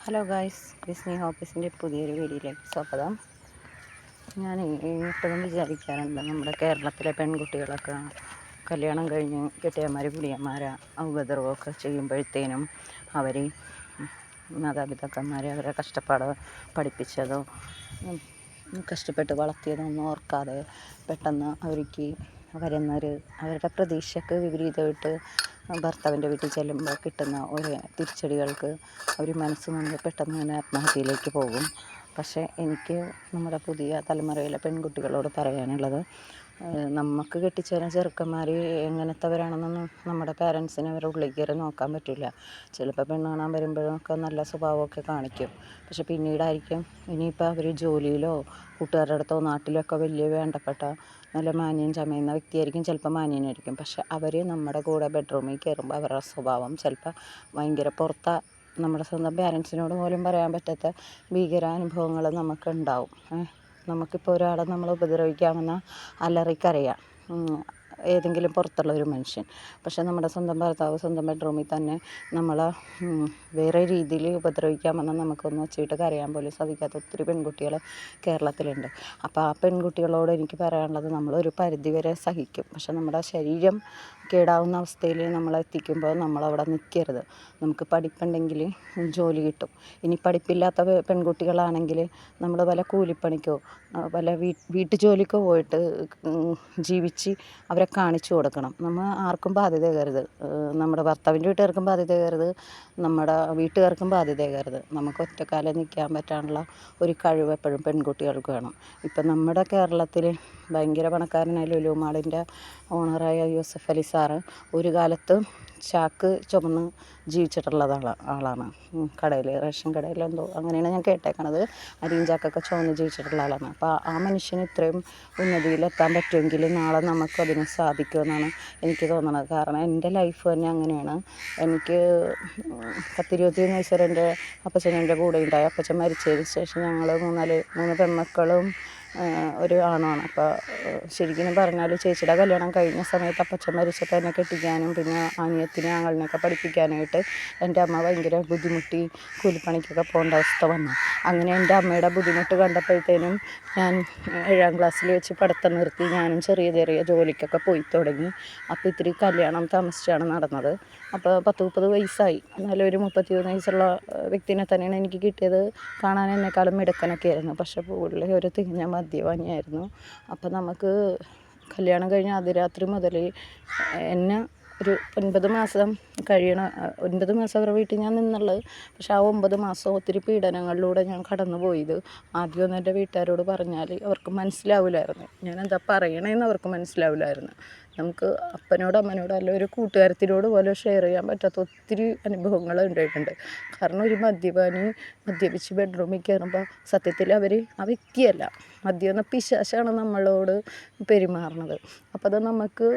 Hello guys, Disney ഹോപ്പീസിൻ്റെ പുതിയൊരു വീഡിയോയിലേക്ക് സ്വാഗതം. ഞാൻ എപ്പോഴും വിചാരിക്കാറുണ്ട്, നമ്മുടെ കേരളത്തിലെ പെൺകുട്ടികളൊക്കെ കല്യാണം കഴിഞ്ഞ് കെട്ടിയന്മാർ കുടിയന്മാരെ ഉപദ്രവമൊക്കെ ചെയ്യുമ്പോഴത്തേനും അവർ മാതാപിതാക്കന്മാരെ അവരെ കഷ്ടപ്പാട് പഠിപ്പിച്ചതോ കഷ്ടപ്പെട്ട് വളർത്തിയതൊന്നും ഓർക്കാതെ പെട്ടെന്ന് അവരുടെ പ്രതീക്ഷയ്ക്ക് വിപരീതമായിട്ട് ഭർത്താവിൻ്റെ വീട്ടിൽ ചെല്ലുമ്പോൾ കിട്ടുന്ന ഒരു തിരിച്ചടികൾക്ക് അവർ മനസ്സ് നൊന്ത് പെട്ടെന്ന് തന്നെ ആത്മഹത്യയിലേക്ക് പോകും. പക്ഷേ എനിക്ക് നമ്മുടെ പുതിയ തലമുറയിലെ പെൺകുട്ടികളോട് പറയാനുള്ളത്, നമുക്ക് കെട്ടിച്ചേരുന്ന ചെറുക്കന്മാർ എങ്ങനത്തവരാണെന്നൊന്നും നമ്മുടെ പാരൻസിന് അവരുടെ ഉള്ളിൽ കയറി നോക്കാൻ പറ്റില്ല. ചിലപ്പോൾ പെണ്ണ് കാണാൻ വരുമ്പോഴൊക്കെ നല്ല സ്വഭാവമൊക്കെ കാണിക്കും. പക്ഷെ പിന്നീടായിരിക്കും ഇനിയിപ്പോൾ അവർ ജോലിയിലോ കൂട്ടുകാരുടെ അടുത്തോ നാട്ടിലൊക്കെ വലിയ വേണ്ടപ്പെട്ട നല്ല മാന്യം ചമയുന്ന വ്യക്തിയായിരിക്കും. ചിലപ്പോൾ മാന്യനായിരിക്കും. പക്ഷെ അവർ നമ്മുടെ കൂടെ ബെഡ്റൂമിൽ കയറുമ്പോൾ അവരുടെ സ്വഭാവം ചിലപ്പോൾ ഭയങ്കര നമ്മുടെ സ്വന്തം പാരൻസിനോട് പോലും പറയാൻ പറ്റാത്ത ഭീകരാനുഭവങ്ങൾ നമുക്കുണ്ടാവും. നമുക്കിപ്പോൾ ഒരാളെ നമ്മൾ ഉപദ്രവിക്കാമെന്ന അലറിക്കറിയാം ഏതെങ്കിലും പുറത്തുള്ള ഒരു മനുഷ്യൻ. പക്ഷേ നമ്മുടെ സ്വന്തം ഭർത്താവ് സ്വന്തം ബെഡ്റൂമിൽ തന്നെ നമ്മളെ വേറെ രീതിയിൽ ഉപദ്രവിക്കാമെന്ന് നമുക്കൊന്ന് വെച്ചിട്ട് കരയാൻ പോലും സാധിക്കാത്ത ഒത്തിരി പെൺകുട്ടികൾ കേരളത്തിലുണ്ട്. അപ്പോൾ ആ പെൺകുട്ടികളോട് എനിക്ക് പറയാനുള്ളത്, നമ്മളൊരു പരിധിവരെ സഹിക്കും. പക്ഷെ നമ്മുടെ ശരീരം കേടാവുന്ന അവസ്ഥയിൽ നമ്മളെത്തിക്കുമ്പോൾ നമ്മളവിടെ നിൽക്കരുത്. നമുക്ക് പഠിപ്പുണ്ടെങ്കിൽ ജോലി കിട്ടും. ഇനി പഠിപ്പില്ലാത്ത പെൺകുട്ടികളാണെങ്കിൽ നമ്മൾ വല്ല കൂലിപ്പണിക്കോ വല്ല വീട്ടുജോലിക്കോ പോയിട്ട് ജീവിച്ച് അവരെ കാണിച്ചു കൊടുക്കണം. നമ്മൾ ആർക്കും ബാധ്യതയാകരുത്. നമ്മുടെ ഭർത്താവിൻ്റെ വീട്ടുകാർക്കും ബാധ്യതയാകരുത്, നമ്മുടെ വീട്ടുകാർക്കും ബാധ്യതയാകരുത്. നമുക്ക് ഒറ്റക്കാലം നിൽക്കാൻ പറ്റാനുള്ള ഒരു കഴിവ് എപ്പോഴും പെൺകുട്ടികൾക്ക് വേണം. ഇപ്പം നമ്മുടെ കേരളത്തിൽ ഭയങ്കര പണക്കാരനായ ലുലു മാളിൻ്റെ ഓണറായ യൂസഫ് അലി സാറ് ഒരു കാലത്ത് ചാക്ക് ചുമന്ന് ജീവിച്ചിട്ടുള്ളതാണ് ആളാണ്. റേഷൻ കടയിലെന്തോ അങ്ങനെയാണ് ഞാൻ കേട്ടേക്കണത്. അരിയും ചാക്കൊക്കെ ചുമന്ന് ജീവിച്ചിട്ടുള്ള ആളാണ്. അപ്പോൾ ആ മനുഷ്യന് ഇത്രയും ഉന്നതിയിലെത്താൻ പറ്റുമെങ്കിൽ നാളെ നമുക്കതിന് സാധിക്കുമെന്നാണ് എനിക്ക് തോന്നുന്നത്. കാരണം എൻ്റെ ലൈഫ് തന്നെ അങ്ങനെയാണ്. എനിക്ക് 10-21 വയസ്സ് വരെ എൻ്റെ അപ്പച്ചൻ എൻ്റെ കൂടെ ഉണ്ടായി. അപ്പച്ചൻ മരിച്ചതിന് ശേഷം ഞങ്ങൾ 3 പെൺമക്കളും ഒരു ആണാണ്. അപ്പോൾ ശരിക്കും പറഞ്ഞാൽ ചേച്ചിയുടെ കല്യാണം കഴിഞ്ഞ സമയത്ത് അപ്പച്ചൻ മരിച്ചപ്പോൾ എന്നെ കെട്ടിക്കാനും പിന്നെ അനിയത്തിനെ ആങ്ങളിനെയൊക്കെ പഠിപ്പിക്കാനായിട്ട് എൻ്റെ അമ്മ ഭയങ്കര ബുദ്ധിമുട്ടി കൂലിപ്പണിക്കൊക്കെ പോകേണ്ട അവസ്ഥ വന്നു. അങ്ങനെ എൻ്റെ അമ്മയുടെ ബുദ്ധിമുട്ട് കണ്ടപ്പോഴത്തേനും ഞാൻ 7ാം ക്ലാസ്സിൽ വെച്ച് പഠിത്തം നിർത്തി. ഞാനും ചെറിയ ജോലിക്കൊക്കെ പോയി തുടങ്ങി. അപ്പോൾ ഇത്തിരി കല്യാണം താമസിച്ചാണ് നടന്നത്. അപ്പോൾ 10-30 വയസ്സായി. എന്നാലും ഒരു 31 വയസ്സുള്ള വ്യക്തിനെ തന്നെയാണ് എനിക്ക് കിട്ടിയത്. കാണാൻ എന്നെക്കാളും മിടുക്കനൊക്കെ ആയിരുന്നു. പക്ഷേ പുള്ളി ഒരു തികഞ്ഞ മദ്യപാനിയായിരുന്നു. അപ്പോൾ നമുക്ക് കല്യാണം കഴിഞ്ഞ അതിരാത്രി മുതൽ എന്നെ ഒരു 9 മാസം 9 മാസം അവരുടെ വീട്ടിൽ ഞാൻ നിന്നുള്ളത്. പക്ഷെ ആ 9 മാസം ഒത്തിരി പീഡനങ്ങളിലൂടെ ഞാൻ കടന്നു പോയത്. ആദ്യമൊന്നും എൻ്റെ വീട്ടുകാരോട് പറഞ്ഞാൽ അവർക്ക് മനസ്സിലാവില്ലായിരുന്നു. ഞാനെന്താ പറയണേന്ന് അവർക്ക് മനസ്സിലാവില്ലായിരുന്നു. നമുക്ക് അപ്പനോടും അമ്മനോടും അല്ല ഒരു കൂട്ടുകാരത്തിനോട് പോലും ഷെയർ ചെയ്യാൻ പറ്റാത്ത ഒത്തിരി അനുഭവങ്ങൾ ഉണ്ടായിട്ടുണ്ട്. കാരണം ഒരു മദ്യപാനി മദ്യപിച്ച് ബെഡ്റൂമിൽ കയറുമ്പോൾ സത്യത്തിൽ അവർ ആ വ്യക്തിയല്ല, മദ്യം എന്ന പിശാചാണ് നമ്മളോട് പെരുമാറുന്നത്. അപ്പോൾ അത് നമുക്ക്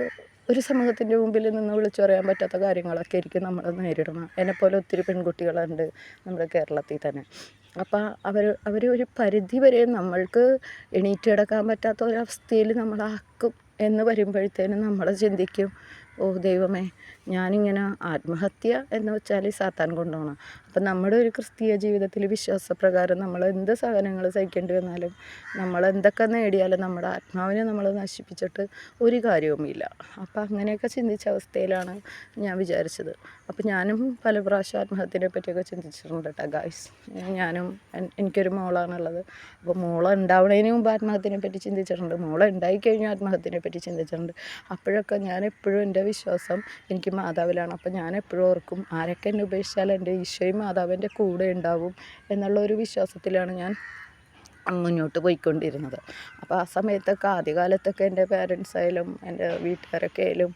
ഒരു സമൂഹത്തിൻ്റെ മുമ്പിൽ നിന്ന് വിളിച്ചു പറയാൻ പറ്റാത്ത കാര്യങ്ങളൊക്കെ ആയിരിക്കും നമ്മൾ നേരിടണം. എന്നെപ്പോലെ ഒത്തിരി പെൺകുട്ടികളുണ്ട് നമ്മുടെ കേരളത്തിൽ തന്നെ. അപ്പോൾ അവർ ഒരു പരിധി വരെ നമ്മൾക്ക് എണീറ്റ് കിടക്കാൻ പറ്റാത്ത ഒരവസ്ഥയിൽ നമ്മളാക്കും എന്ന് വരുമ്പോഴത്തേനും നമ്മൾ ചിന്തിക്കും, ഓ ദൈവമേ, ഞാനിങ്ങനെ ആത്മഹത്യ എന്ന് വെച്ചാൽ സാത്താൻ കൊണ്ടുപോകണം. അപ്പം നമ്മുടെ ഒരു ക്രിസ്തീയ ജീവിതത്തിൽ വിശ്വാസപ്രകാരം നമ്മൾ എന്ത് സഹനങ്ങൾ സഹിക്കേണ്ടി വന്നാലും നമ്മൾ എന്തൊക്കെ നേടിയാലും നമ്മുടെ ആത്മാവിനെ നമ്മൾ നശിപ്പിച്ചിട്ട് ഒരു കാര്യവുമില്ല. അപ്പം അങ്ങനെയൊക്കെ ചിന്തിച്ച അവസ്ഥയിലാണ് ഞാൻ വിചാരിച്ചത്. അപ്പം ഞാനും പല പ്രാവശ്യം ആത്മഹത്യനെ പറ്റിയൊക്കെ ചിന്തിച്ചിട്ടുണ്ട് കേട്ടോ ഗായ്സ്. എനിക്കൊരു മോളാണുള്ളത്. അപ്പോൾ ഉണ്ടാവുന്നതിന് മുമ്പ് ആത്മഹത്യനെ പറ്റി ചിന്തിച്ചിട്ടുണ്ട്, ഉണ്ടായിക്കഴിഞ്ഞാൽ ആത്മഹത്യനെ പറ്റി ചിന്തിച്ചിട്ടുണ്ട്. അപ്പോഴൊക്കെ ഞാൻ എപ്പോഴും എൻ്റെ വിശ്വാസം എനിക്ക് മാതാവിലാണ്. അപ്പോൾ ഞാൻ എപ്പോഴും ഓർക്കും, ആരൊക്കെ എന്നെ ഉപേക്ഷിച്ചാൽ എൻ്റെ ഈശോയും മാതാവിൻ്റെ കൂടെ ഉണ്ടാവും എന്നുള്ള ഒരു വിശ്വാസത്തിലാണ് ഞാൻ മുന്നോട്ട് പോയിക്കൊണ്ടിരുന്നത്. അപ്പോൾ ആ സമയത്തൊക്കെ ആദ്യകാലത്തൊക്കെ എൻ്റെ പാരൻസായാലും എൻ്റെ വീട്ടുകാരൊക്കെ ആയാലും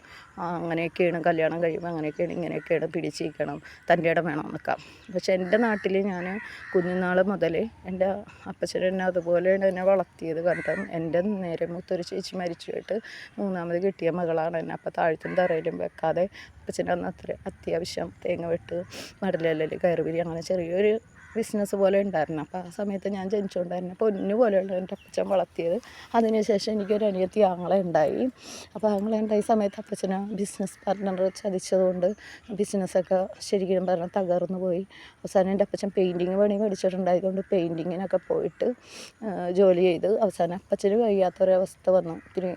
അങ്ങനെയൊക്കെയാണ്, കല്യാണം കഴിയുമ്പോൾ അങ്ങനെയൊക്കെയാണ് ഇങ്ങനെയൊക്കെയാണ്, പിടിച്ചിരിക്കണം, തൻ്റെ ഇടം വേണം നിൽക്കാം. പക്ഷെ എൻ്റെ നാട്ടിൽ ഞാൻ കുഞ്ഞുനാൾ മുതൽ എൻ്റെ അപ്പച്ചൻ എന്നെ അതുപോലെയാണ് എന്നെ വളർത്തിയത്. കാരണം എൻ്റെ നേരെ മൂത്തൊരു ചേച്ചി മരിച്ചുപോയിട്ട് 3ാമത് കിട്ടിയ മകളാണ് എന്നെ. അപ്പോൾ താഴ്ത്തും തറയിലും വെക്കാതെ അപ്പച്ചൻ്റെ അന്ന് അത്യാവശ്യം തേങ്ങ വെട്ട്, മടലല്ലൽ, കയറുപിരി, അങ്ങനെ ചെറിയൊരു ബിസിനസ് പോലെ ഉണ്ടായിരുന്നു. അപ്പോൾ ആ സമയത്ത് ഞാൻ ജനിച്ചുകൊണ്ടായിരുന്നു പൊന്നു പോലെയുള്ള എൻ്റെ അപ്പച്ചൻ വളർത്തിയത്. അതിനുശേഷം എനിക്കൊരു അനിയത്തി ആങ്ങളെ ഉണ്ടായി. അപ്പോൾ ആങ്ങളെ ഉണ്ടായ സമയത്ത് അപ്പച്ചന് ബിസിനസ് പാർട്ട്ണർ ചതിച്ചതുകൊണ്ട് ബിസിനസ്സൊക്കെ ശരിക്കും പറഞ്ഞാൽ തകർന്നു പോയി. അവസാനം എൻ്റെ അപ്പച്ചൻ പെയിൻറ്റിങ് പണി പഠിച്ചിട്ടുണ്ടായതുകൊണ്ട് പെയിൻറ്റിങ്ങിനൊക്കെ പോയിട്ട് ജോലി ചെയ്ത് അവസാനം അപ്പച്ചന് കഴിയാത്തൊരവസ്ഥ വന്നു. ഇത്തിരി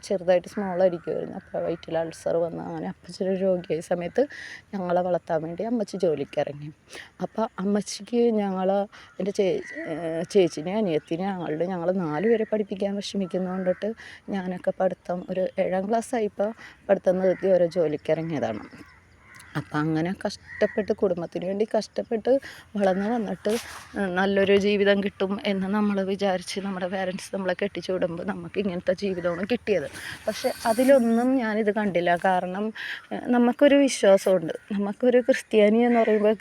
ചെറുതായിട്ട് സ്മോളായിരിക്കുമായിരുന്നു. അപ്പോൾ വയറ്റിൽ അൾസർ വന്ന് അങ്ങനെ അപ്പച്ചന് രോഗിയായ സമയത്ത് ഞങ്ങളെ വളർത്താൻ വേണ്ടി അമ്മച്ചി ജോലിക്കിറങ്ങി. അപ്പോൾ അമ്മച്ചിക്ക് എൻ്റെ ചേച്ചിനെ അനിയത്തിനെ ഞങ്ങൾ 4 പേരെ പഠിപ്പിക്കാൻ വിഷമിക്കുന്നത് കൊണ്ടിട്ട് ഞാനൊക്കെ പഠിത്തം ഒരു 7ാം ക്ലാസ്സായപ്പോൾ പഠിത്തം നിർത്തി ഓരോ ജോലിക്കിറങ്ങിയതാണ്. അപ്പം അങ്ങനെ കഷ്ടപ്പെട്ട് കുടുംബത്തിന് വേണ്ടി കഷ്ടപ്പെട്ട് വളർന്ന് വന്നിട്ട് നല്ലൊരു ജീവിതം കിട്ടും എന്ന് നമ്മൾ വിചാരിച്ച് നമ്മുടെ പേരൻസ് നമ്മളെ കെട്ടിച്ചു വിടുമ്പോൾ നമുക്ക് ഇങ്ങനത്തെ ജീവിതമാണ് കിട്ടിയത്. പക്ഷെ അതിലൊന്നും ഞാനിത് കണ്ടില്ല. കാരണം നമുക്കൊരു വിശ്വാസമുണ്ട്. നമുക്കൊരു ക്രിസ്ത്യാനി എന്ന് പറയുമ്പോൾ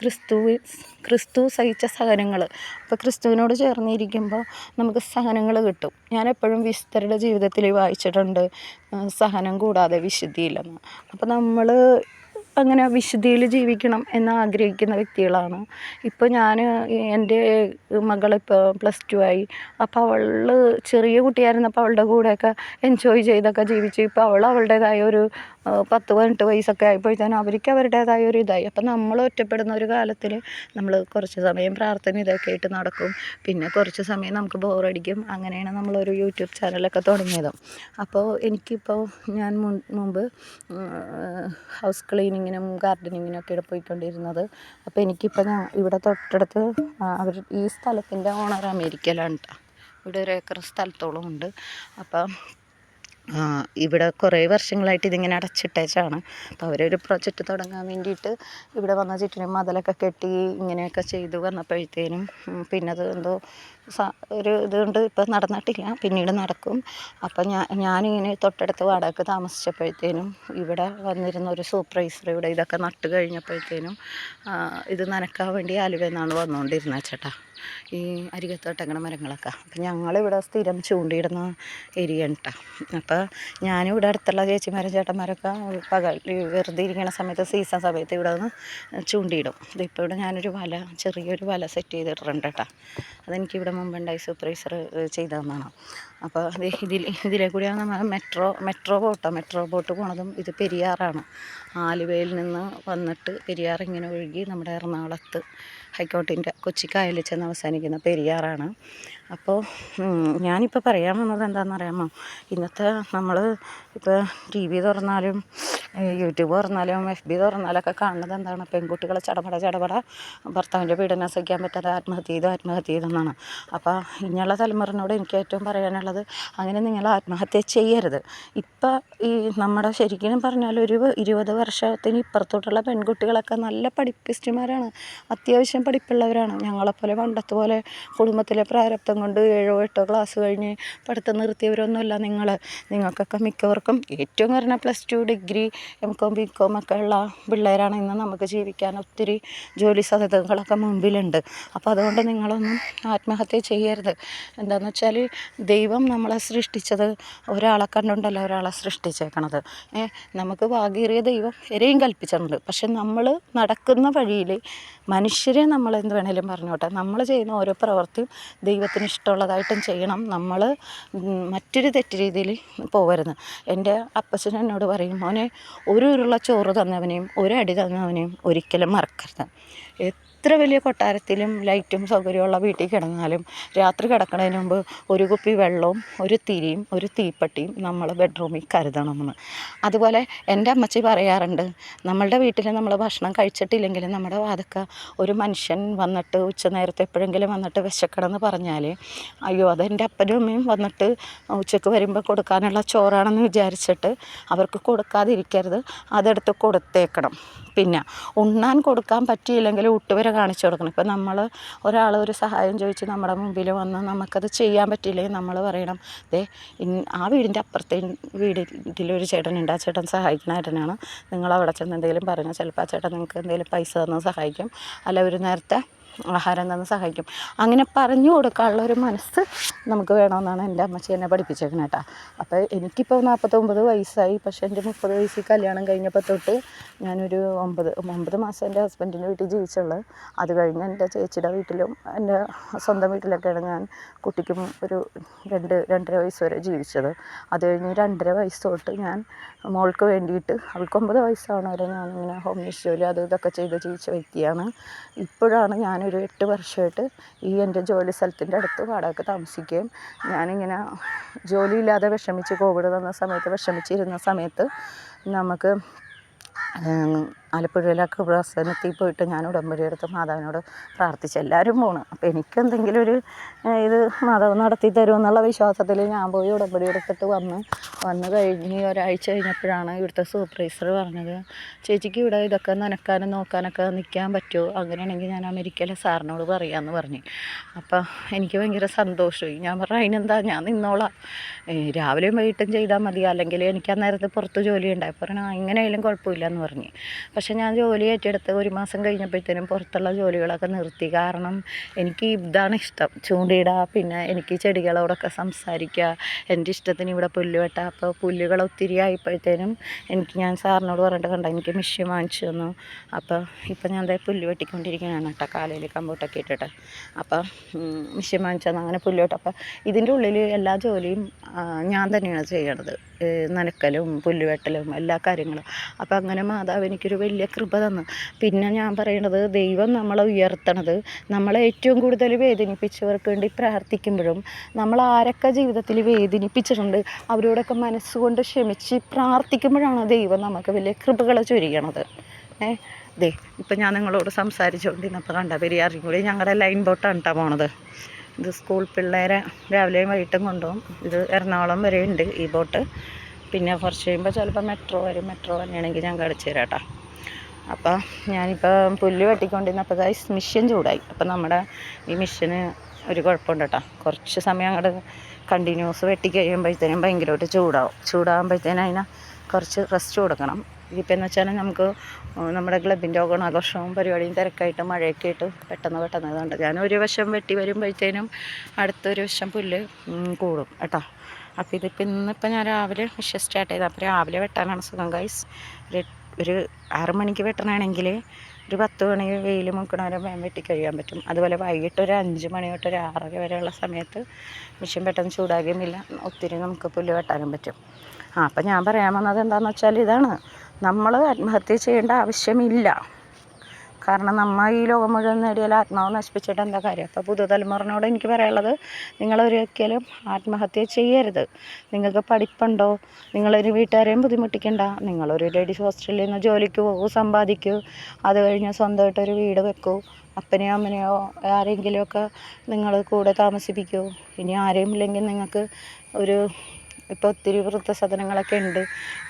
ക്രിസ്തു സഹിച്ച സഹനങ്ങൾ, അപ്പോൾ ക്രിസ്തുവിനോട് ചേർന്നിരിക്കുമ്പോൾ നമുക്ക് സഹനങ്ങൾ കിട്ടും. ഞാനെപ്പോഴും വിശുദ്ധരുടെ ജീവിതത്തിൽ വായിച്ചിട്ടുണ്ട് സഹനം കൂടാതെ വിശുദ്ധിയില്ലെന്ന്. അപ്പോൾ നമ്മൾ അങ്ങനെ വിശുദ്ധിയിൽ ജീവിക്കണം എന്ന് ആഗ്രഹിക്കുന്ന വ്യക്തികളാണ്. ഇപ്പോൾ എൻ്റെ മകളിപ്പോൾ +2 ആയി. അപ്പോൾ അവൾ ചെറിയ കുട്ടിയായിരുന്നപ്പോൾ അവളുടെ കൂടെയൊക്കെ എൻജോയ് ചെയ്തൊക്കെ ജീവിച്ചു. ഇപ്പോൾ അവളുടേതായ ഒരു 10-18 വയസ്സൊക്കെ ആയപ്പോഴത്തേനും അവരുടേതായ ഒരു ഇതായി. അപ്പം നമ്മൾ ഒറ്റപ്പെടുന്ന ഒരു കാലത്തിൽ നമ്മൾ കുറച്ച് സമയം പ്രാർത്ഥന ഇതൊക്കെ ആയിട്ട് നടക്കും. പിന്നെ കുറച്ച് സമയം നമുക്ക് ബോറടിക്കും. അങ്ങനെയാണ് നമ്മളൊരു യൂട്യൂബ് ചാനലൊക്കെ തുടങ്ങിയത്. അപ്പോൾ എനിക്കിപ്പോൾ ഞാൻ മുമ്പ് ഹൗസ് ക്ലീനിങ്ങിനും ഗാർഡനിങ്ങിനൊക്കെയാണ് പോയിക്കൊണ്ടിരുന്നത്. അപ്പോൾ എനിക്കിപ്പോൾ ഇവിടെ തൊട്ടടുത്ത് ഈ സ്ഥലത്തിൻ്റെ ഓണർ അമേരിക്കയിലാണ് കേട്ടോ. ഇവിടെ 1 ഏക്കർ സ്ഥലത്തോളം ഉണ്ട്. അപ്പം ഇവിടെ കുറേ വർഷങ്ങളായിട്ട് ഇതിങ്ങനെ അടച്ചിട്ടേച്ചാണ്. അപ്പോൾ അവരൊരു പ്രൊജക്റ്റ് തുടങ്ങാൻ വേണ്ടിയിട്ട് ഇവിടെ വന്ന ചുറ്റിനും മതിലൊക്കെ കെട്ടി ഇങ്ങനെയൊക്കെ ചെയ്തു വന്നപ്പോഴത്തേനും പിന്നെ അത് എന്തോ ഒരു ഇതുകൊണ്ട് ഇപ്പോൾ നടന്നിട്ടില്ല, പിന്നീട് നടക്കും. അപ്പം ഞാനിങ്ങനെ തൊട്ടടുത്ത് വാടകയ്ക്ക് താമസിച്ചപ്പോഴത്തേനും ഇവിടെ വന്നിരുന്ന ഒരു സൂപ്പർവൈസർ ഇവിടെ ഇതൊക്കെ നട്ട് കഴിഞ്ഞപ്പോഴത്തേനും ഇത് നനക്കാൻ വേണ്ടി ആലുവയിൽ നിന്നാണ് വന്നുകൊണ്ടിരുന്നത് ചേട്ടാ, ഈ അരികത്തോട്ടങ്ങനെ മരങ്ങളൊക്കെ. അപ്പം ഞങ്ങളിവിടെ സ്ഥിരം ചൂണ്ടിയിടുന്ന ഏരിയയാണ് കേട്ടോ. അപ്പോൾ ഞാനിവിടെ അടുത്തുള്ള ചേച്ചിമാരും ചേട്ടന്മാരൊക്കെ വെറുതെ ഇരിക്കുന്ന സമയത്ത് സീസൺ സമയത്ത് ഇവിടെ നിന്ന് ചൂണ്ടിയിടും. ഇതിപ്പോൾ ഇവിടെ ഞാനൊരു ചെറിയൊരു വല സെറ്റ് ചെയ്തിട്ടുണ്ട് കേട്ടോ. അതെനിക്കിവിടെ മുമ്പുണ്ടായി സൂപ്പർവൈസർ ചെയ്തു തന്നതാണ്. അപ്പോൾ ഇതിലെ കൂടിയാണ് നമ്മൾ മെട്രോ ബോട്ട് പോണതും ഇത് പെരിയാറാണ്. ആലുവയിൽ നിന്ന് വന്നിട്ട് പെരിയാർ ഇങ്ങനെ ഒഴുകി നമ്മുടെ എറണാകുളത്ത് ഹൈക്കോർട്ടിൻ്റെ കൊച്ചിക്കായലിൽ ചെന്ന് അവസാനിക്കുന്ന പെരിയാറാണ്. അപ്പോൾ ഞാനിപ്പോൾ പറയാൻ വന്നത് എന്താണെന്നറിയാമോ, ഇന്നത്തെ നമ്മൾ ഇപ്പോൾ TV തുറന്നാലും യൂട്യൂബ് തുറന്നാലും FB തുറന്നാലൊക്കെ കാണുന്നത് എന്താണ്? പെൺകുട്ടികളെ ചടപട ഭർത്താവിൻ്റെ പീഡനം സഹിക്കാൻ പറ്റാതെ ആത്മഹത്യ ചെയ്തെന്നാണ്. അപ്പോൾ ഇനിയുള്ള തലമുറയോട് എനിക്ക് ഏറ്റവും പറയാനുള്ളത്, അങ്ങനെ നിങ്ങൾ ആത്മഹത്യ ചെയ്യരുത്. ഇപ്പം ഈ നമ്മുടെ ശരിക്കും പറഞ്ഞാൽ ഒരു 20 വർഷത്തിന് ഇപ്പുറത്തോട്ടുള്ള പെൺകുട്ടികളൊക്കെ നല്ല പഠിപ്പിസ്റ്റുമാരാണ്, അത്യാവശ്യം പഠിപ്പുള്ളവരാണ്. ഞങ്ങളെപ്പോലെ പണ്ടത്തെ പോലെ കുടുംബത്തിലെ പ്രാരബ്ധം കൊണ്ട് 7ഓ 8ഓ ക്ലാസ് കഴിഞ്ഞ് പഠിത്തം നിർത്തിയവരൊന്നുമല്ല നിങ്ങൾക്കൊക്കെ മിക്കവർക്കും ഏറ്റവും കുറഞ്ഞ +2 ഡിഗ്രി MCOM BCOM ഒക്കെ ഉള്ള പിള്ളേരാണ്. ഇന്ന് നമുക്ക് ജീവിക്കാൻ ഒത്തിരി ജോലി സാധ്യതകളൊക്കെ മുമ്പിലുണ്ട്. അപ്പോൾ അതുകൊണ്ട് നിങ്ങളൊന്നും ആത്മഹത്യ ചെയ്യരുത്. എന്താണെന്ന് വെച്ചാൽ ദൈവം നമ്മളെ സൃഷ്ടിച്ചത് ഒരാളെ കണ്ടുകൊണ്ടല്ല ഒരാളെ സൃഷ്ടിച്ചേക്കണത്. നമുക്ക് ഭാഗ്യേറിയ ദൈവം വരെയും കൽപ്പിച്ചിട്ടുണ്ട്. പക്ഷെ നമ്മൾ നടക്കുന്ന വഴിയിൽ മനുഷ്യരെ നമ്മൾ എന്ത് വേണേലും പറഞ്ഞോട്ടെ, നമ്മൾ ചെയ്യുന്ന ഓരോ പ്രവൃത്തിയും ദൈവത്തിന് ഇഷ്ടമുള്ളതായിട്ടും ചെയ്യണം. നമ്മൾ മറ്റൊരു തെറ്റ് രീതിയിൽ പോകരുത്. എൻ്റെ അപ്പച്ചൻ എന്നോട് പറയും, മോനെ ഒരു ഉരുള ചോറ് തന്നവനെയും ഒരടി തന്നവനെയും ഒരിക്കലും മറക്കരുത്. എത്ര വലിയ കൊട്ടാരത്തിലും ലൈറ്റും സൗകര്യമുള്ള വീട്ടിൽ കിടന്നാലും രാത്രി കിടക്കുന്നതിന് മുമ്പ് ഒരു കുപ്പി വെള്ളവും ഒരു തിരിയും ഒരു തീപ്പെട്ടിയും നമ്മൾ ബെഡ്റൂമിൽ കരുതണമെന്ന്. അതുപോലെ എൻ്റെ അമ്മച്ചി പറയാറുണ്ട്, നമ്മളുടെ വീട്ടിൽ നമ്മൾ ഭക്ഷണം കഴിച്ചിട്ടില്ലെങ്കിൽ നമ്മുടെ വാതിൽക്ക ഒരു മനുഷ്യൻ വന്നിട്ട് ഉച്ചനേരത്തെ എപ്പോഴെങ്കിലും വന്നിട്ട് വിശക്കണമെന്ന് പറഞ്ഞാൽ, അയ്യോ അതെൻ്റെ അപ്പനും അമ്മയും വന്നിട്ട് ഉച്ചയ്ക്ക് വരുമ്പോൾ കൊടുക്കാനുള്ള ചോറാണെന്ന് വിചാരിച്ചിട്ട് അവർക്ക് കൊടുക്കാതിരിക്കരുത്, അതെടുത്ത് കൊടുത്തേക്കണം. പിന്നെ ഉണ്ണാൻ കൊടുക്കാൻ പറ്റിയില്ലെങ്കിൽ ഊട്ടുവരെ കാണിച്ചു കൊടുക്കണം. ഇപ്പം നമ്മൾ ഒരാൾ ഒരു സഹായം ചോദിച്ച് നമ്മുടെ മുമ്പിൽ വന്ന് നമുക്കത് ചെയ്യാൻ പറ്റിയില്ലെങ്കിൽ നമ്മൾ പറയണം, ആ വീടിൻ്റെ അപ്പുറത്തെ വീട്ടിലൊരു ചേട്ടനുണ്ട്, ആ ചേട്ടൻ സഹായിക്കുന്ന ചേട്ടനാണ്, നിങ്ങൾ അവിടെ ചെന്ന് എന്തെങ്കിലും പറഞ്ഞാൽ ചിലപ്പോൾ ആ ചേട്ടൻ നിങ്ങൾക്ക് എന്തെങ്കിലും പൈസ തന്ന് സഹായിക്കും, അല്ല ഒരു നേരത്തെ ആഹാരം തന്ന് സഹായിക്കും. അങ്ങനെ പറഞ്ഞു കൊടുക്കാനുള്ള ഒരു മനസ്സ് നമുക്ക് വേണമെന്നാണ് എൻ്റെ അമ്മച്ചി എന്നെ പഠിപ്പിച്ചേക്കുന്നത് കേട്ടോ. അപ്പോൾ എനിക്കിപ്പോൾ 49 വയസ്സായി. പക്ഷേ എൻ്റെ 30 വയസ്സിൽ കല്യാണം കഴിഞ്ഞപ്പോൾ തൊട്ട് ഞാനൊരു 9 മാസം എൻ്റെ ഹസ്ബൻഡിൻ്റെ വീട്ടിൽ ജീവിച്ചുള്ളത്. അത് കഴിഞ്ഞ് എൻ്റെ ചേച്ചിയുടെ വീട്ടിലും എൻ്റെ സ്വന്തം വീട്ടിലൊക്കെയാണ് ഞാൻ കുട്ടിക്കും ഒരു 2-2.5 വയസ്സ് വരെ ജീവിച്ചത്. അത് കഴിഞ്ഞ് 2.5 വയസ്സ് തൊട്ട് ഞാൻ മോൾക്ക് വേണ്ടിയിട്ട്, അവൾക്ക് 9 വയസ്സാവണ വരെ ഞാനിങ്ങനെ ഹോം നേഴ്സ് ജോലി അത് ഇതൊക്കെ ചെയ്ത് ജീവിച്ച വ്യക്തിയാണ്. ഇപ്പോഴാണ് ഞാനൊരു 8 വർഷമായിട്ട് ഈ എൻ്റെ ജോലി സ്ഥലത്തിൻ്റെ അടുത്ത് വാടകയ്ക്ക് താമസിക്കുകയും ഞാനിങ്ങനെ ജോലിയില്ലാതെ വിഷമിച്ച് കോവിഡ് വന്ന സമയത്ത് വിഷമിച്ചിരുന്ന സമയത്ത് നമുക്ക് ആലപ്പുഴയിലൊക്കെ പ്രസന്നത്തിൽ പോയിട്ട് ഞാൻ ഉടമ്പടി എടുത്ത് മാതാവിനോട് പ്രാർത്ഥിച്ച് എല്ലാവരും പോകണം. അപ്പോൾ എനിക്കെന്തെങ്കിലും ഒരു ഇത് മാതാവ് നടത്തി തരുമെന്നുള്ള വിശ്വാസത്തിൽ ഞാൻ പോയി ഉടമ്പടി എടുത്തിട്ട് വന്ന് കഴിഞ്ഞ് ഒരാഴ്ച കഴിഞ്ഞപ്പോഴാണ് ഇവിടുത്തെ സൂപ്പർവൈസർ പറഞ്ഞത്, ചേച്ചിക്ക് ഇവിടെ ഇതൊക്കെ നനക്കാനും നോക്കാനൊക്കെ നിൽക്കാൻ പറ്റുമോ, അങ്ങനെയാണെങ്കിൽ ഞാൻ അമേരിക്കയിലെ സാറിനോട് പറയാമെന്ന് പറഞ്ഞു. അപ്പോൾ എനിക്ക് ഭയങ്കര സന്തോഷമായി. ഞാൻ പറഞ്ഞു അതിനെന്താ, ഞാൻ നിന്നോളാം, രാവിലെയും വൈകിട്ടും ചെയ്താൽ മതി, അല്ലെങ്കിൽ എനിക്ക് അന്നേരത്ത് പുറത്ത് ജോലി ഉണ്ടായി. പറഞ്ഞു എങ്ങനെയായാലും കുഴപ്പമില്ല എന്ന് പറഞ്ഞു. പക്ഷേ ഞാൻ ജോലി ഏറ്റെടുത്ത് 1 മാസം കഴിഞ്ഞപ്പോഴത്തേനും പുറത്തുള്ള ജോലികളൊക്കെ നിർത്തി. കാരണം എനിക്ക് ഇതാണ് ഇഷ്ടം, ചൂണ്ടിയിടുക, പിന്നെ എനിക്ക് ചെടികളോടൊക്കെ സംസാരിക്കുക, എൻ്റെ ഇഷ്ടത്തിന് ഇവിടെ പുല്ല് വെട്ടുക. അപ്പോൾ പുല്ലുകൾ ഒത്തിരി ആയപ്പോഴത്തേനും ഞാൻ സാറിനോട് പറഞ്ഞിട്ട് കണ്ട എനിക്ക് മെഷീൻ വാങ്ങിച്ചു തന്നു. അപ്പോൾ ഇപ്പം ഞാൻ പുല്ല് വെട്ടിക്കൊണ്ടിരിക്കുകയാണ് കേട്ടോ, കാലയിൽ കമ്പോട്ടൊക്കെ ഇട്ടിട്ട്. അപ്പോൾ മെഷീൻ വാങ്ങിച്ചു തന്നു, അങ്ങനെ പുല്ല് വെട്ടും. അപ്പോൾ ഇതിൻ്റെ ഉള്ളിൽ എല്ലാ ജോലിയും ഞാൻ തന്നെയാണ് ചെയ്യണത്, നനക്കലും പുല്ലുവെട്ടലും എല്ലാ കാര്യങ്ങളും. അപ്പോൾ അങ്ങനെ മാതാവ് എനിക്കൊരു വലിയ കൃപ തന്നു. പിന്നെ ഞാൻ പറയണത്, ദൈവം നമ്മളെ ഉയർത്തണത് നമ്മളെ ഏറ്റവും കൂടുതൽ വേദനിപ്പിച്ചവർക്ക് വേണ്ടി പ്രാർത്ഥിക്കുമ്പോഴും, നമ്മൾ ആരൊക്കെ ജീവിതത്തിൽ വേദനിപ്പിച്ചിട്ടുണ്ട് അവരോടൊക്കെ മനസ്സുകൊണ്ട് ക്ഷമിച്ച് പ്രാർത്ഥിക്കുമ്പോഴാണ് ദൈവം നമുക്ക് വലിയ കൃപകൾ ചൊരിയണത്. ഇപ്പം ഞാൻ നിങ്ങളോട് സംസാരിച്ചുകൊണ്ടിരുന്നപ്പോൾ കണ്ട പെരിയാറിയും കൂടി ഞങ്ങളുടെ ലൈൻ ബോട്ടാണ് കേട്ടോ പോണത്. ഇത് സ്കൂൾ പിള്ളേരെ രാവിലെയും വൈകിട്ടും കൊണ്ടുപോകും. ഇത് എറണാകുളം വരെ ഉണ്ട് ഈ ബോട്ട്. പിന്നെ കുറച്ച് കഴിയുമ്പോൾ ചിലപ്പോൾ മെട്രോ വരും. മെട്രോ തന്നെയാണെങ്കിൽ ഞാൻ കാണിച്ചു തരാം കേട്ടോ. അപ്പോൾ ഞാനിപ്പോൾ പുല്ല് വെട്ടിക്കൊണ്ടിരുന്നപ്പോൾ മിഷ്യൻ ചൂടായി. അപ്പോൾ നമ്മുടെ ഈ മിഷ്യന് ഒരു കുഴപ്പമുണ്ട് കേട്ടോ, കുറച്ച് സമയം അങ്ങോട്ട് കണ്ടിന്യൂസ് വെട്ടി കഴിയുമ്പോഴത്തേനും ഭയങ്കരമായിട്ട് ചൂടാകുമ്പോഴത്തേനും അതിനെ കുറച്ച് റെസ്റ്റ് കൊടുക്കണം. ഇതിപ്പോൾ എന്ന് വെച്ചാൽ നമുക്ക് നമ്മുടെ ക്ലബിൻ്റെ ഓണാഘോഷവും പരിപാടിയും തിരക്കായിട്ട് മഴയൊക്കെ ആയിട്ട് പെട്ടെന്ന് ഇതുണ്ട്. ഞാൻ ഒരു വശം വെട്ടി വരുമ്പോഴത്തേനും അടുത്തൊരു വശം പുല്ല് കൂടും കേട്ടോ. അപ്പോൾ ഇതിപ്പോൾ ഇന്നിപ്പോൾ ഞാൻ രാവിലെ മിഷൻ സ്റ്റാർട്ട് ചെയ്തത്. അപ്പോൾ രാവിലെ വെട്ടാനാണ് സുഖം ഗൈസ്. ഒരു 6 മണിക്ക് വെട്ടണമെങ്കിൽ ഒരു 10 മണി വെയിൽ മുക്കണവരെ വെട്ടി കഴിയാൻ പറ്റും. അതുപോലെ വൈകിട്ട് ഒരു 5 മണി തൊട്ട് ഒരു 6:30 വരെയുള്ള സമയത്ത് മിഷൻ പെട്ടെന്ന് ചൂടാകുന്നില്ല, ഒത്തിരി നമുക്ക് പുല്ല് വെട്ടാനും പറ്റും. അപ്പം ഞാൻ പറയാൻ വന്നത് എന്താണെന്ന് വെച്ചാൽ ഇതാണ്, നമ്മൾ ആത്മഹത്യ ചെയ്യേണ്ട ആവശ്യമില്ല. കാരണം നമ്മൾ ഈ ലോകം മുഴുവൻ നേടിയാൽ ആത്മാവ് നശിപ്പിച്ചിട്ട് എന്താ കാര്യം. അപ്പോൾ പുതുതലമുറയോട് എനിക്ക് പറയാനുള്ളത്, നിങ്ങളൊരിക്കലും ആത്മഹത്യ ചെയ്യരുത്. നിങ്ങൾക്ക് പഠിപ്പുണ്ടോ, നിങ്ങളൊരു വീട്ടുകാരെയും ബുദ്ധിമുട്ടിക്കണ്ട. നിങ്ങളൊരു ലേഡീസ് ഹോസ്റ്റലിൽ നിന്ന് ജോലിക്ക് പോകൂ, സമ്പാദിക്കൂ, അത് കഴിഞ്ഞ് സ്വന്തമായിട്ടൊരു വീട് വെക്കൂ, അപ്പനെയോ അമ്മനെയോ ആരെങ്കിലുമൊക്കെ നിങ്ങൾ കൂടെ താമസിപ്പിക്കൂ. ഇനി ആരെയും ഇല്ലെങ്കിൽ നിങ്ങൾക്ക് ഇപ്പോൾ ഒത്തിരി വൃദ്ധസദനങ്ങളൊക്കെ ഉണ്ട്,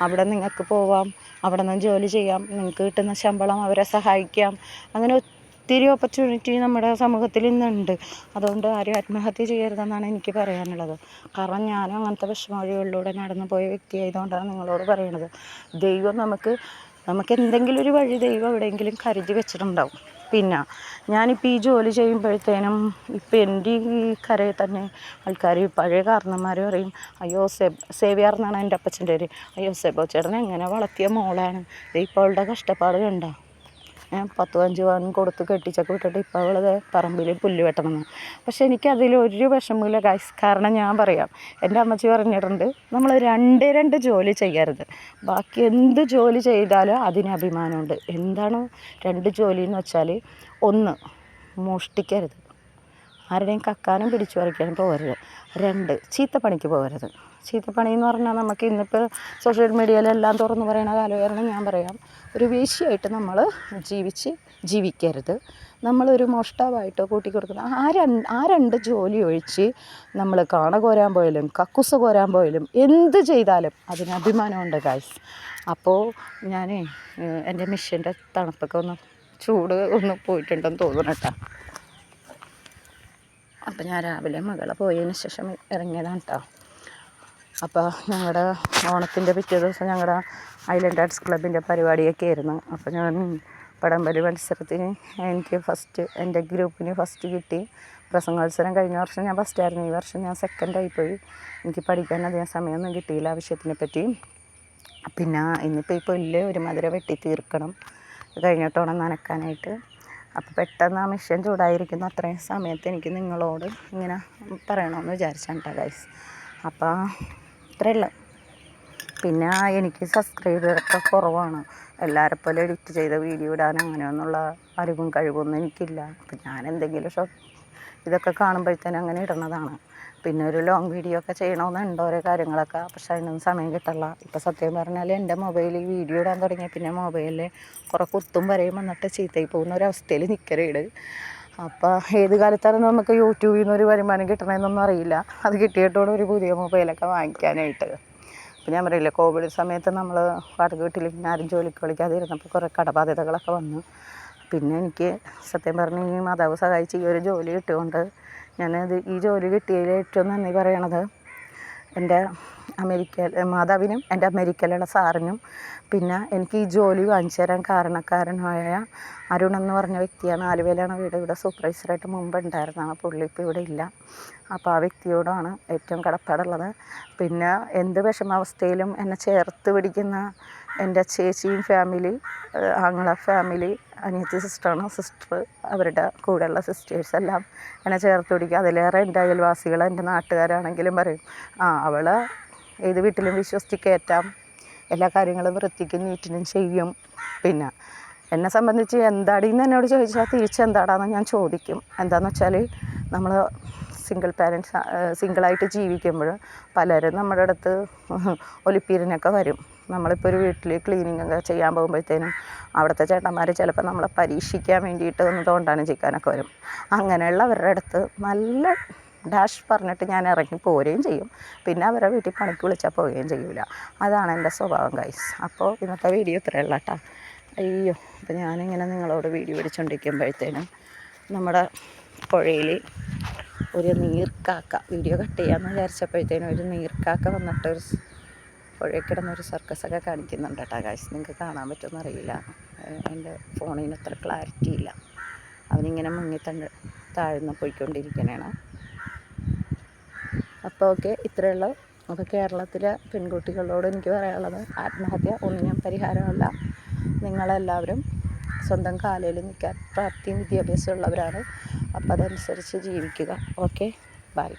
അവിടെ നിങ്ങൾക്ക് പോവാം, അവിടെ നിന്ന് ജോലി ചെയ്യാം, നിങ്ങൾക്ക് കിട്ടുന്ന ശമ്പളം അവരെ സഹായിക്കാം. അങ്ങനെ ഒത്തിരി ഓപ്പർച്യൂണിറ്റി നമ്മുടെ സമൂഹത്തിൽ ഇന്നുണ്ട്. അതുകൊണ്ട് ആരും ആത്മഹത്യ ചെയ്യരുതെന്നാണ് എനിക്ക് പറയാനുള്ളത്. കാരണം ഞാനും അങ്ങനത്തെ വിഷമവഴികളിലൂടെ നടന്നു പോയ വ്യക്തിയായതുകൊണ്ടാണ് നിങ്ങളോട് പറയണത്. ദൈവം നമുക്ക് എന്തെങ്കിലും ഒരു വഴി ദൈവം എവിടെയെങ്കിലും കരുതി വെച്ചിട്ടുണ്ടാവും. പിന്നെ ഞാനിപ്പോൾ ഈ ജോലി ചെയ്യുമ്പോഴത്തേനും ഇപ്പം എൻ്റെ ഈ കരയിൽ തന്നെ ആൾക്കാർ, പഴയ കാരണന്മാർ പറയും, അയ്യോ സേവ്യർ എന്നാണ് എൻ്റെ അപ്പച്ചൻ്റെ പേര്, അയ്യോ സെബോ ചേട്ടൻ എങ്ങനെ വളർത്തിയ മോളാണ്, ഇപ്പോൾ അവളുടെ കഷ്ടപ്പാട് കണ്ട, 10-5 പവൻ കൊടുത്ത് കെട്ടിച്ചൊക്കെ വിട്ടിട്ട് ഇപ്പോൾ അവളത് പറമ്പിൽ പുല്ല് വെട്ടണമെന്ന്. പക്ഷെ എനിക്കതിലൊരു വിഷമമില്ല ഗൈസ്. കാരണം ഞാൻ പറയാം, എൻ്റെ അമ്മച്ചി പറഞ്ഞിട്ടുണ്ട്, നമ്മൾ 2 ജോലി ചെയ്യരുത്, ബാക്കി എന്ത് ജോലി ചെയ്താലും അതിന് അഭിമാനമുണ്ട്. എന്താണ് 2 ജോലി എന്ന് വെച്ചാൽ, 1 മോഷ്ടിക്കരുത്, ആരുടെയും കക്കാനും പിടിച്ചു പറിക്കാനും പോകരുത്. 2 ചീത്തപ്പണിക്ക് പോകരുത്. ചീത്തപ്പണി എന്ന് പറഞ്ഞാൽ നമുക്ക് ഇന്നിപ്പോൾ സോഷ്യൽ മീഡിയയിലെല്ലാം തുറന്നു പറയുന്ന കാലമായിരുന്നു. ഞാൻ പറയാം, ഒരു വേശ്യയായിട്ട് നമ്മൾ ജീവിക്കരുത്. നമ്മളൊരു മോഷ്ടാവായിട്ടോ കൂട്ടിക്കൊടുക്കുന്ന ആ 2 ജോലി ഒഴിച്ച് നമ്മൾ കാണ കോരാൻ പോയാലും കക്കുസ് കോരാൻ പോയാലും എന്ത് ചെയ്താലും അതിന് അഭിമാനമുണ്ട് ഗൈസ്. അപ്പോൾ ഞാൻ എൻ്റെ മിഷ്യൻ്റെ തണുപ്പൊക്കെ ചൂട് പോയിട്ടുണ്ടെന്ന് തോന്നണം കേട്ടോ. അപ്പോൾ ഞാൻ രാവിലെ മകളെ പോയതിന് ശേഷം ഇറങ്ങിയതാണ് കേട്ടോ. അപ്പോൾ ഞങ്ങളുടെ ഓണത്തിൻ്റെ പിറ്റേ ദിവസം ഞങ്ങളുടെ ഐലൻഡ് ആർട്സ് ക്ലബിൻ്റെ പരിപാടിയൊക്കെ ആയിരുന്നു. അപ്പോൾ ഞാൻ വടംവലി മത്സരത്തിന് എനിക്ക് ഫസ്റ്റ്, എൻ്റെ ഗ്രൂപ്പിന് ഫസ്റ്റ് കിട്ടി. പ്രസംഗോത്സവം കഴിഞ്ഞ വർഷം ഞാൻ ഫസ്റ്റായിരുന്നു, ഈ വർഷം ഞാൻ സെക്കൻഡായിപ്പോയി. എനിക്ക് പഠിക്കാൻ അധികം സമയമൊന്നും കിട്ടിയില്ല ആവശ്യത്തിനെ പറ്റി. പിന്നെ ഇന്നിപ്പോൾ ഈ പുല്ല് ഒരുമാതിരി വെട്ടി തീർക്കണം, കഴിഞ്ഞിട്ട് വേണം നനയ്ക്കാനായിട്ട്. അപ്പോൾ പെട്ടെന്ന് ആ മെഷീൻ ചൂടായിരിക്കുന്ന അത്രയും സമയത്ത് എനിക്ക് നിങ്ങളോട് ഇങ്ങനെ പറയണമെന്ന് വിചാരിച്ചാണ് കേട്ടോ ഗൈസ്. അപ്പോൾ ഇത്രയേ ഉള്ളൂ. പിന്നെ എനിക്ക് സബ്സ്ക്രൈബറൊക്കെ കുറവാണ്. എല്ലാവരെ പോലെ എഡിറ്റ് ചെയ്ത വീഡിയോ ഇടാൻ അങ്ങനെയൊന്നുള്ള അറിവും കഴിവൊന്നും എനിക്കില്ല. അപ്പം ഞാൻ എന്തെങ്കിലും ഇതൊക്കെ കാണുമ്പോഴത്തേനും അങ്ങനെ ഇടുന്നതാണ്. പിന്നെ ഒരു ലോങ് വീഡിയോ ഒക്കെ ചെയ്യണമെന്നുണ്ട് ഓരോ കാര്യങ്ങളൊക്കെ, പക്ഷേ അതിനൊന്നും സമയം കിട്ടില്ല. ഇപ്പോൾ സത്യം പറഞ്ഞാൽ എൻ്റെ മൊബൈലിൽ വീഡിയോ ഇടാൻ തുടങ്ങിയ പിന്നെ മൊബൈലിൽ കുറേ കുത്തും വരെയും വന്നിട്ട് ചീത്തയിൽ പോകുന്ന ഒരവസ്ഥയിൽ നിൽക്കരുത്. അപ്പോൾ ഏത് കാലത്താണ് നമുക്ക് യൂട്യൂബിൽ നിന്ന് ഒരു വരുമാനം കിട്ടണമെന്നൊന്നും അറിയില്ല. അത് കിട്ടിയിട്ടോടെ ഒരു പുതിയ മൊബൈലൊക്കെ വാങ്ങിക്കാനായിട്ട്. അപ്പോൾ ഞാൻ പറയില്ല, കോവിഡ് സമയത്ത് നമ്മൾ വാടക വീട്ടിലേക്ക് ആരും ജോലിക്ക് വിളിക്കാതെ ഇരുന്നപ്പോൾ കുറേ കടബാധ്യതകളൊക്കെ വന്നു. പിന്നെ എനിക്ക് സത്യം പറഞ്ഞ് ഈ മാതാവ് സഹായിച്ച് ഈ ഒരു ജോലി കിട്ടിയതുകൊണ്ട് ഈ ജോലി കിട്ടിയതിൽ ഏറ്റവും നന്ദി പറയണത് എൻ്റെ മാതാവിനും എൻ്റെ അമേരിക്കയിലുള്ള സാറിനും, പിന്നെ എനിക്ക് ഈ ജോലി വാങ്ങിച്ചു തരാൻ കാരണക്കാരനായ അരുൺ എന്ന് പറഞ്ഞ വ്യക്തിയാണ്. ആലുവയിലാണ് വീട്. ഇവിടെ സൂപ്പർവൈസറായിട്ട് മുമ്പ് ഉണ്ടായിരുന്നതാണ്. പുള്ളി ഇപ്പോൾ ഇവിടെ ഇല്ല. അപ്പോൾ ആ വ്യക്തിയോടാണ് ഏറ്റവും കടപ്പാടുള്ളത്. പിന്നെ എന്ത് വിഷമാവസ്ഥയിലും എന്നെ ചേർത്ത് പിടിക്കുന്ന എൻ്റെ ചേച്ചിയും ഫാമിലി, ആങ്ങള ഫാമിലി, അനിയത്തി സിസ്റ്റർ, അവരുടെ കൂടെയുള്ള സിസ്റ്റേഴ്സെല്ലാം എന്നെ ചേർത്ത് പിടിക്കുക. അതിലേറെ എൻ്റെ അയൽവാസികൾ, എൻ്റെ നാട്ടുകാരാണെങ്കിലും പറയും, അവൾ ഏത് വീട്ടിലും വിശ്വസിച്ച് കയറ്റാം, എല്ലാ കാര്യങ്ങളും വൃത്തിക്കും നീറ്റിനും ചെയ്യും. പിന്നെ എന്നെ സംബന്ധിച്ച് എന്താടീന്ന് എന്നോട് ചോദിച്ചാൽ തിരിച്ചെന്താടാന്ന് ഞാൻ ചോദിക്കും. എന്താണെന്ന് വെച്ചാൽ നമ്മൾ സിംഗിളായിട്ട് ജീവിക്കുമ്പോൾ പലരും നമ്മുടെ അടുത്ത് ഒലിപ്പീരിനൊക്കെ വരും. നമ്മളിപ്പോൾ ഒരു വീട്ടിൽ ക്ലീനിങ് ഒക്കെ ചെയ്യാൻ പോകുമ്പോഴത്തേനും അവിടുത്തെ ചേട്ടന്മാർ ചിലപ്പോൾ നമ്മളെ പരീക്ഷിക്കാൻ വേണ്ടിയിട്ട് ഒന്ന് തോണ്ടാനും ചിക്കാനൊക്കെ വരും. അങ്ങനെയുള്ളവരുടെ അടുത്ത് നല്ല ഡാഷ് പറഞ്ഞിട്ട് ഞാൻ ഇറങ്ങി പോരുകയും ചെയ്യും. പിന്നെ അവരെ വീട്ടിൽ പണിക്ക് വിളിച്ചാൽ പോവുകയും ചെയ്യില്ല. അതാണ് എൻ്റെ സ്വഭാവം ഗൈസ്. അപ്പോൾ ഇന്നത്തെ വീഡിയോ ഇത്രയേ ഉള്ളൂ കേട്ടോ. അയ്യോ, അപ്പോൾ ഞാനിങ്ങനെ നിങ്ങളോട് വീഡിയോ പിടിച്ചുകൊണ്ടിരിക്കുമ്പോഴത്തേനും നമ്മുടെ പുഴയിൽ ഒരു നീർക്കാക്ക, വീഡിയോ കട്ട് ചെയ്യാമെന്ന് വിചാരിച്ചപ്പോഴത്തേനും ഒരു നീർക്കാക്ക വന്നിട്ട് പുഴയിൽ കിടന്നൊരു സർക്കസൊക്കെ കാണിക്കുന്നുണ്ട് കേട്ടോ ഗൈസ്. നിങ്ങൾക്ക് കാണാൻ പറ്റുമെന്ന് അറിയില്ല, എൻ്റെ ഫോണിന് അത്ര ക്ലാരിറ്റി ഇല്ല. അവനിങ്ങനെ താഴ്ന്ന് പോയിക്കൊണ്ടിരിക്കണേണ്. അപ്പോൾ ഓക്കെ, ഇത്രയേ ഉള്ളൂ. അപ്പോൾ കേരളത്തിലെ പെൺകുട്ടികളോട് എനിക്ക് പറയാനുള്ളത്, ആത്മഹത്യ ഒന്നിനും പരിഹാരമല്ല. നിങ്ങളെല്ലാവരും സ്വന്തം കാലിൽ നിൽക്കാൻ പ്രാപ്തിയും വിദ്യാഭ്യാസം ഉള്ളവരാണ്. അപ്പോൾ അതനുസരിച്ച് ജീവിക്കുക. Okay, by.